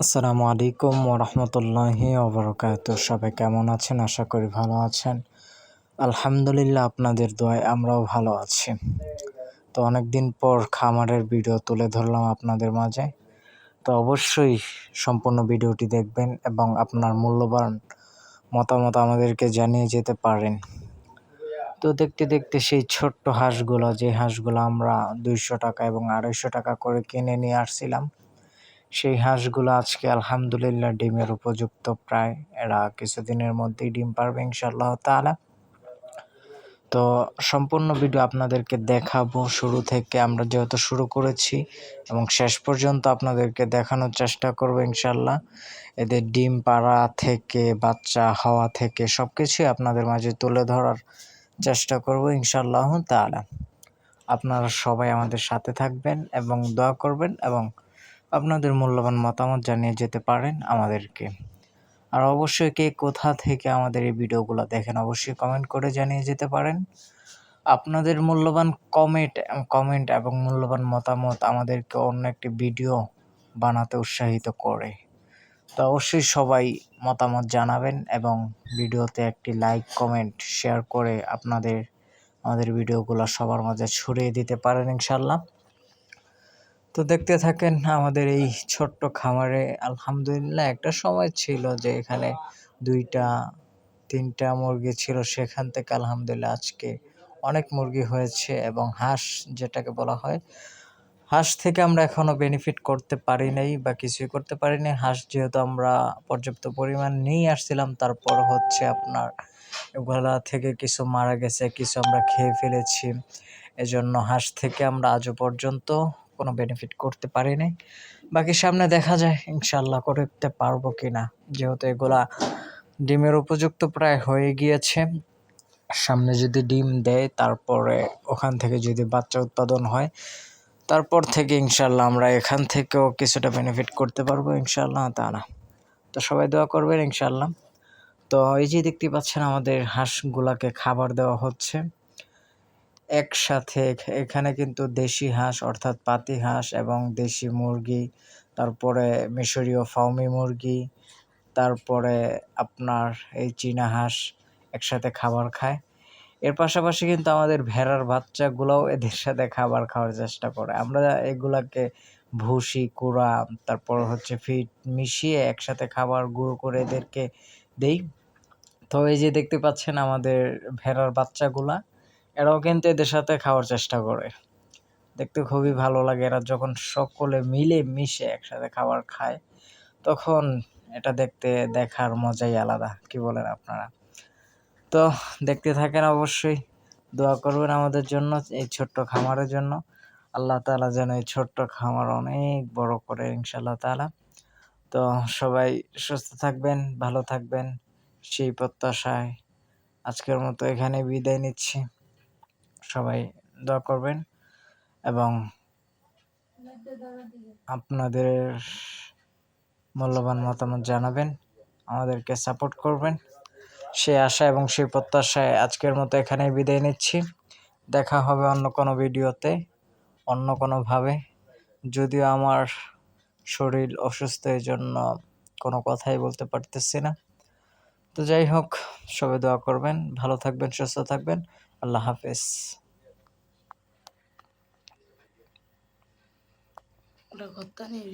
আসসালামু আলাইকুম ওরহমতুল্লাহি ওবরাকাতুহ। সবাই কেমন আছেন? আশা করি ভালো আছেন। আলহামদুলিল্লাহ, আপনাদের দোয়ায় আমরাও ভালো আছি। তো অনেকদিন পর খামারের ভিডিও তুলে ধরলাম আপনাদের মাঝে। তো অবশ্যই সম্পূর্ণ ভিডিওটি দেখবেন এবং আপনার মূল্যবান মতামত আমাদেরকে জানিয়ে যেতে পারেন। তো দেখতে দেখতে সেই ছোট্ট হাঁসগুলো, যে হাঁসগুলো আমরা 200 টাকা এবং 250 টাকা করে কিনে নিয়ে আসছিলাম, সেই হাঁসগুলো আজকে আলহামদুলিল্লাহ ডিমের উপযুক্ত প্রায়। এরা কিছুদিনের মধ্যেই ডিম পারবে ইনশাআল্লাহ তাআলা। তো সম্পূর্ণ ভিডিও আপনাদেরকে দেখাবো শুরু থেকে, আমরা যেহেতু শুরু করেছি, এবং শেষ পর্যন্ত আপনাদেরকে দেখানোর চেষ্টা করব ইনশাআল্লাহ। এদের ডিম পাড়া থেকে বাচ্চা হওয়া থেকে সব কিছুই আপনাদের মাঝে তুলে ধরার চেষ্টা করব ইনশাআল্লাহ তাআলা। আপনারা সবাই আমাদের সাথে থাকবেন এবং দোয়া করবেন এবং আপনাদের মূল্যবান মতামত জানিয়ে যেতে পারেন আমাদেরকে। আর অবশ্যই কে কোথা থেকে আমাদের এই ভিডিওগুলো দেখেন অবশ্যই কমেন্ট করে জানিয়ে যেতে পারেন। আপনাদের মূল্যবান কমেন্ট এবং মূল্যবান মতামত আমাদেরকে অন্য একটি ভিডিও বানাতে উৎসাহিত করে। তো অবশ্যই সবাই মতামত জানাবেন এবং ভিডিওতে একটি লাইক কমেন্ট শেয়ার করে আমাদের ভিডিওগুলো সবার মাঝে ছড়িয়ে দিতে পারেন ইনশাল্লাহ। তো দেখতে থাকেন আমাদের এই ছোট্ট খামারে। আলহামদুলিল্লাহ, একটা সময় ছিল যে এখানে 2টা 3টা মুরগি ছিল, সেখান থেকে আলহামদুলিল্লাহ আজকে অনেক মুরগি হয়েছে। এবং হাঁস যেটাকে বলা হয়, হাঁস থেকে আমরা এখনও বেনিফিট করতে পারি নাই বা কিছুই করতে পারি নাই। হাঁস যেহেতু আমরা পর্যাপ্ত পরিমাণ নিয়ে আসছিলাম, তারপর হচ্ছে আপনার এগুলা থেকে কিছু মারা গেছে, কিছু আমরা খেয়ে ফেলেছি। এজন্য হাঁস থেকে আমরা আজও পর্যন্ত কোনো বেনিফিট করতে পারি নাই। বাকি সামনে দেখা যায় ইনশাল্লাহ করতে পারবো কিনা, যেহেতু এগুলা ডিমের উপযুক্ত প্রায় হয়ে গিয়েছে। সামনে যদি ডিম দেয়, তারপরে ওখান থেকে যদি বাচ্চা উৎপাদন হয়, তারপর থেকে ইনশাল্লাহ আমরা এখান থেকেও কিছুটা বেনিফিট করতে পারবো ইনশাল্লাহ তাআলা। তো সবাই দোয়া করবেন ইনশাল্লাহ। তো এই যে দেখতে পাচ্ছেন আমাদের হাঁসগুলাকে খাবার দেওয়া হচ্ছে একসাথে। এখানে কিন্তু দেশি হাঁস অর্থাৎ পাতি হাঁস এবং দেশি মুরগি, তারপরে মিশরীয় ফাউমি মুরগি, তারপরে আপনার এই চীনা হাঁস একসাথে খাবার খায়। এর পাশাপাশি কিন্তু আমাদের ভেড়ার বাচ্চাগুলোও এদের সাথে খাবার খাওয়ার চেষ্টা করে। আমরা এগুলাকে ভুসি, কুড়া, তারপর হচ্ছে ফিড মিশিয়ে একসাথে খাবার গুঁড়ো করে এদেরকে দেই। তো এই যে দেখতে পাচ্ছেন আমাদের ভেড়ার বাচ্চাগুলা, এরাও কিন্তু এদের সাথে খাওয়ার চেষ্টা করে। দেখতে খুবই ভালো লাগে, এরা যখন সকলে মিলে মিশে একসাথে খাবার খায়, তখন এটা দেখার মজাই আলাদা। কি বলেন আপনারা? তো দেখতে থাকেন, অবশ্যই দোয়া করবেন আমাদের জন্য, এই ছোট্ট খামারের জন্য। আল্লাহ তাআলা যেন এই ছোট্ট খামার অনেক বড় করে ইনশাআল্লাহ তাআলা। তো সবাই সুস্থ থাকবেন, ভালো থাকবেন, সেই প্রত্যাশায় আজকের মতো এখানে বিদায় নিচ্ছি। সবাই দোয়া করবেন এবং আপনাদের মূল্যবান মতামত জানাবেন, আমাদেরকে সাপোর্ট করবেন, সেই আশা এবং সেই প্রত্যাশায় আজকের মতো এখানেই বিদায় নিচ্ছি। দেখা হবে অন্য কোনো ভিডিওতে, অন্য কোনোভাবে। যদিও আমার শরীর অসুস্থ, এই জন্য কোনো কথাই বলতে পারতেছি না। তো যাই হোক, সবাই দোয়া করবেন, ভালো থাকবেন, সুস্থ থাকবেন। আল্লাহ হাফেজ। ওটা করতে নেই।